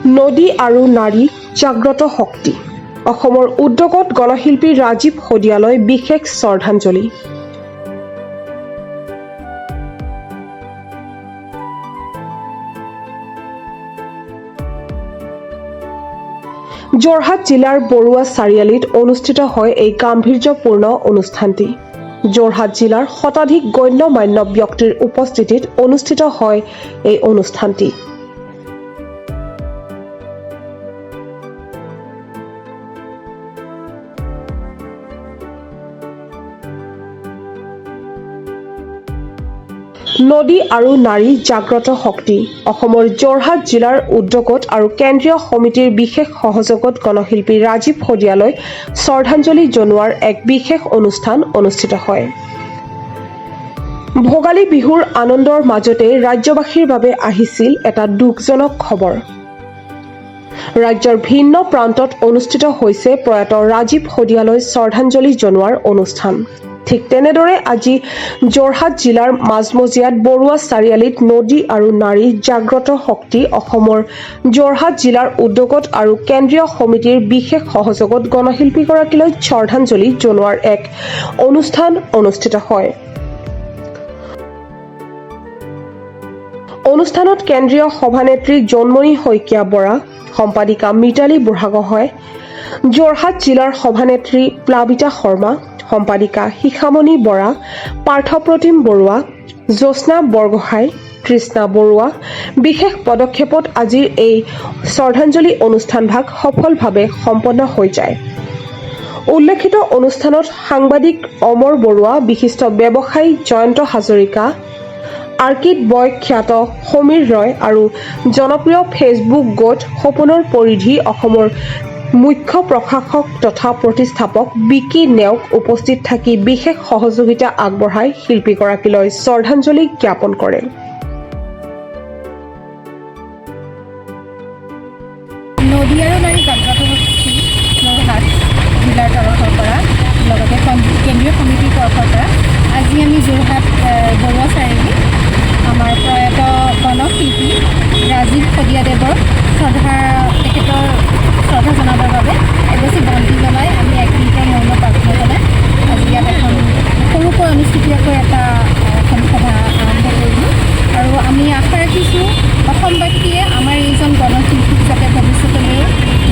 নদী আৰু নাৰী জাগ্ৰত শক্তি। অসমৰ উদ্যোগত গণশিল্পী ৰাজীৱ শদিয়ালৈ বিশেষ শ্ৰদ্ধাঞ্জলি। যোৰহাট জিলাৰ বৰুৱা চাৰিআলিত অনুষ্ঠিত হয় এই গাম্ভীৰ্যপূৰ্ণ অনুষ্ঠানটি। যোৰহাট জিলাৰ শতাধিক গণ্য মান্য ব্যক্তিৰ উপস্থিতিত অনুষ্ঠিত হয় এই অনুষ্ঠানটি। নদী আৰু নাৰী জাগ্ৰত শক্তি। অসমৰ যোৰহাট জিলাৰ উদ্যোগত আৰু কেন্দ্ৰীয় সমিতিৰ বিশেষ সহযোগত গণশিল্পী ৰাজীৱ শদিয়ালৈ শ্ৰদ্ধাঞ্জলি জনোৱাৰ এক বিশেষ অনুষ্ঠান অনুষ্ঠিত হয়। ভোগালী বিহুৰ আনন্দৰ মাজতে ৰাজ্যবাসীৰ বাবে আহিছিল এটা দুখজনক খবৰ। ৰাজ্যৰ ভিন্ন প্ৰান্তত অনুষ্ঠিত হৈছে প্ৰয়াত ৰাজীৱ শদিয়ালৈ শ্ৰদ্ধাঞ্জলি জনোৱাৰ অনুষ্ঠান। ঠিক তেনেদৰে আজি যোৰহাট জিলাৰ মাজমজিয়াত বৰুৱা চাৰিআলিত নদী আৰু নাৰী জাগ্ৰত শক্তি অসমৰ যোৰহাট জিলাৰ উদ্যোগত আৰু কেন্দ্ৰীয় সমিতিৰ বিশেষ সহযোগত গণশিল্পীগৰাকীলৈ শ্ৰদ্ধাঞ্জলি জনোৱাৰ এক অনুষ্ঠান অনুষ্ঠিত হয়। অনুষ্ঠানত কেন্দ্ৰীয় সভানেত্ৰী জন্মনী শইকীয়া বৰা, সম্পাদিকা মিতালী বুঢ়াগোহাঁই, যোৰহাট জিলাৰ সভানেত্ৰী প্লাবিতা শৰ্মা, সম্পাদিকা শিখামণি বৰা, পাৰ্থপ্ৰতিম বৰুৱা, জ্যোৎস্না বৰগোহাঁই, তৃষ্ণা বৰুৱা বিশেষ পদক্ষেপত আজিৰ এই শ্ৰদ্ধাঞ্জলি অনুষ্ঠানভাগ সফলভাৱে সম্পন্ন হৈ যায়। উল্লেখিত অনুষ্ঠানত সাংবাদিক অমৰ বৰুৱা, বিশিষ্ট ব্যৱসায়ী জয়ন্ত হাজৰিকা, আৰ্কিড বয় খ্যাত সমীৰ ৰয় আৰু জনপ্ৰিয় ফেচবুক গোট সপোনৰ পৰিধি অসমৰ মুখ্য প্ৰশাসক তথা প্ৰতিষ্ঠাপক বিকি নেওগ উপস্থিত থাকি বিশেষ সহযোগিতা আগবঢ়াই শিল্পীগৰাকীলৈ শ্ৰদ্ধাঞ্জলি জ্ঞাপন কৰে। নদী আৰু নাৰী জাগ্ৰত শক্তি যোৰহাট জিলাৰ তৰফৰ পৰা লগতে কেন্দ্ৰীয় সমিতিৰ তৰফৰ পৰা আজি আমি যোৰহাট বৰুৱা চাৰিআলি আমাৰ প্ৰয়াত গণশিল্পী ৰাজীৱ শদিয়াদেৱৰ তেখেতৰ শ্ৰদ্ধা জনাবৰ বাবে এগছি বন্তি জ্বলাই আমি 1 মিনিটৰ মৌন প্ৰাৰ্থনা জনাই আজি ইয়াত এখন সৰুকৈ অনুষ্ঠিতকৈ এখন সভা আৰম্ভ কৰিলোঁ। আৰু আমি আশা ৰাখিছোঁ অসমবাসীয়ে আমাৰ এইজন গণশিল্পীক যাতে ভৱিষ্যতলৈ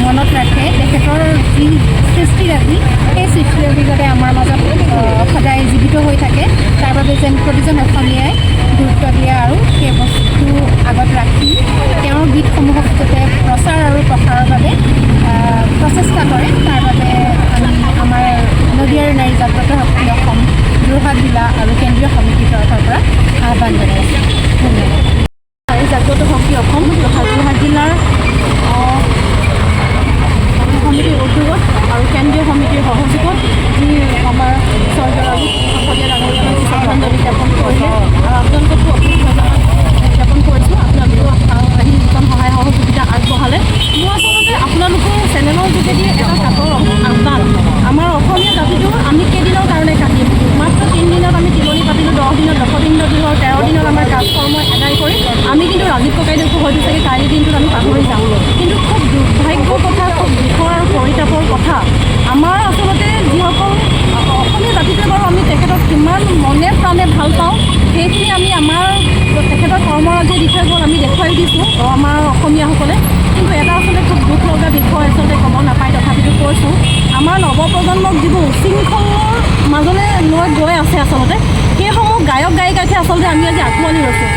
মনত ৰাখে, তেখেতৰ যি সৃষ্টিৰাজি সেই সৃষ্টিৰাজি যাতে আমাৰ মাজত সদায় জীৱিত হৈ থাকে, তাৰ বাবে যেন প্ৰতিজন অসমীয়াই গুৰুত্ব দিয়ে আৰু সেই বস্তু আগত ৰাখি তেওঁৰ গীতসমূহক যাতে প্ৰচাৰ আৰু প্ৰসাৰৰ বাবে প্ৰচেষ্টা কৰে, তাৰ বাবে আমি আমাৰ নদী আৰু নাৰী জাগ্ৰত শক্তি অসম যোৰহাট জিলা আৰু কেন্দ্ৰীয় সমিতিৰ তৰফৰ পৰা আহ্বান জনাইছোঁ। ধন্যবাদ। নাৰী জাগ্ৰত শক্তি অসম যোৰহাট জিলাৰ সমিতিৰ উদ্যোগত আৰু কেন্দ্ৰীয় সমিতিৰ সহযোগত যি আমাৰ চৰকাৰৰ শদিয়া ডাঙৰীয়ালৈ শ্ৰদ্ধাঞ্জলি জ্ঞাপন কৰিলে আৰু আপোনালোককো অশেষ ধন্যবাদ জ্ঞাপন কৰিছোঁ। আপোনালোকেও আহি যিখন সহায় সহযোগিতা আগবঢ়ালে। মোৰ আচলতে আপোনালোকৰ চেনেলৰ যোগেদি এটা কাটৰ আহ্বান, আমাৰ অসমীয়া জাতিটো আমি কেইদিনৰ কাৰণে কাটিম, মাত্ৰ 3 দিনত আমি তিলনি পাতিলোঁ, 10 দিনত 10 দিন দিনৰ 13 দিনত আমাৰ কাজকৰ্ম আদায় কৰি আমি কিন্তু ৰাজীৱ ককাইদেউকো হয়তো চাগে কাইলৈ দিনটোত আমি পাহৰি যাওঁ। কিন্তু খুব দুৰ্ভাগ্যৰ কথা, খুব দুখৰ আৰু পৰিতাপৰ কথা, আমাৰ আচলতে যিসকল অসমীয়া জাতিটোৱে বাৰু আমি তেখেতক কিমান মনে প্ৰাণে ভাল পাওঁ, সেইখিনি আমি আমাৰ তেখেতৰ কৰ্মৰাজিৰ বিষয়ে গ'ল আমি দেখুৱাই দিছোঁ আমাৰ অসমীয়াসকলে। কিন্তু এটা আচলতে খুব দুখ লগা বিষয় আচলতে ক'ব নাপায়, তথাপিতো কৈছোঁ, আমাৰ নৱপ্ৰজন্মক যিবোৰ উশৃংখলৰ মাজলৈ লৈ গৈ আছে আচলতে, সেইসমূহ গায়ক গায়িকাকে আচলতে আমি আজি আঁকোৱালি লৈছোঁ।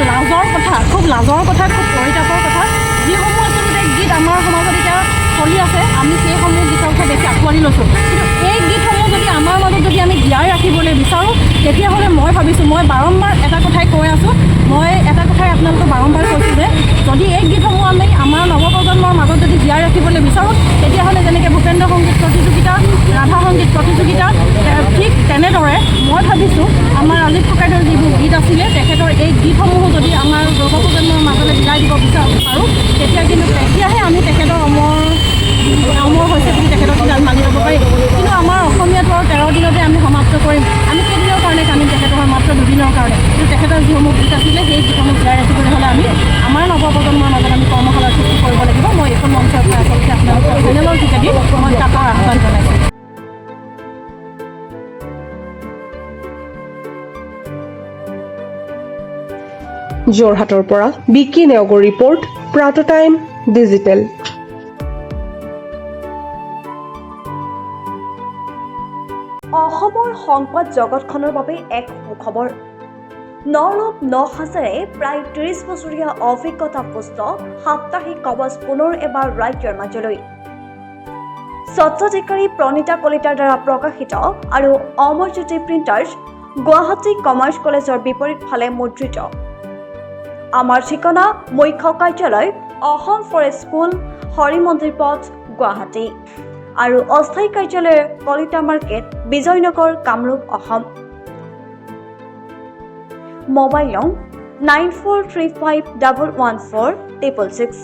লাজৰ কথা, খুব লাজৰ কথা, খুব পৰিতাপৰ কথা, যিসমূহ আচলতে গীত আমাৰ সমাজত এতিয়া চলি আছে, আমি সেইসমূহ গীতকহে বেছি আঁকোৱালি লৈছোঁ। কিন্তু এই গীতসমূহ যদি আমাৰ মাজত যদি আমি জীয়াই ৰাখিবলৈ বিচাৰোঁ, তেতিয়াহ'লে মই ভাবিছোঁ, মই বাৰম্বাৰ এটা কথাই কৈ আছোঁ, মই এটা কথাই আপোনালোকক বাৰম্বাৰ কৈছোঁ যে যদি এই গীতসমূহ আমি আমাৰ নৱপ্ৰজন্মৰ মাজত যদি জীয়াই ৰাখিবলৈ বিচাৰোঁ, তেতিয়াহ'লে যেনেকৈ ভূপেন্দ্ৰ সংগীত প্ৰতিযোগিতা, ৰাভা সংগীত প্ৰতিযোগিতা, ঠিক তেনেদৰে মই ভাবিছোঁ আমাৰ ৰাজীৱ ককাইদেউৰ যিবোৰ গীত আছিলে, তেখেতৰ এই গীতসমূহো যদি আমাৰ নৱপ্ৰজন্মৰ মাজলৈ বিলাই দিব পাৰোঁ, তেতিয়াহে আমি তেখেতৰ অমৰ হৈছে বুলি তেখেতৰ কিতাপ মানি ল'ব পাৰিম। কিন্তু আমাৰ অসমীয়াটো আৰু 13 দিনতে আমি সমাপ্ত কৰিম। আমি কেইদিনৰ কাৰণে কান্দিম, তেখেতৰ মাত্ৰ 2 দিনৰ কাৰণে। কিন্তু তেখেতৰ যিসমূহ গীত আছিলে সেই গীতসমূহ জীয়াই ৰাখিবলৈ হ'লে আমি আমাৰ নৱপ্ৰজন্মৰ মাজত আমি কৰ্মশালাৰ সৃষ্টি কৰিব লাগিব। যোৰহাটৰ পৰা বিকি নেওগৰ ৰিপৰ্ট, প্ৰাত টাইম ডিজিটেল। অসমৰ সংবাদ জগতখনৰ বাবে এক সুখবৰ। নৰূপ নসাজেৰে প্ৰায় ৩০ বছৰীয়া অভিজ্ঞতা পুষ্ট সাপ্তাহিক কবচ পুনৰ এবাৰ ৰাজ্যৰ মাজলৈ। স্বত্বাধিকাৰী প্ৰণীতা কলিতাৰ দ্বাৰা প্ৰকাশিত আৰু অমৰজ্যোতি প্ৰিণ্টাৰ্ছ, গুৱাহাটী কমাৰ্চ কলেজৰ বিপৰীত ফালে মুদ্ৰিত। আমাৰ ঠিকনা মুখ্য কাৰ্যালয় অসম ফৰেষ্ট স্কুল, হৰি মন্দিৰ পথ, গুৱাহাটী আৰু অস্থায়ী কাৰ্যালয় কলিতা মাৰ্কেট, বিজয়নগৰ, কামৰূপ, অসম। মোবাইল নং 9435114666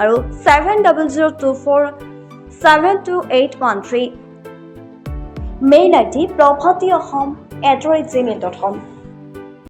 আৰু 7002472813। Mail ID probhatiahom@gmail.com।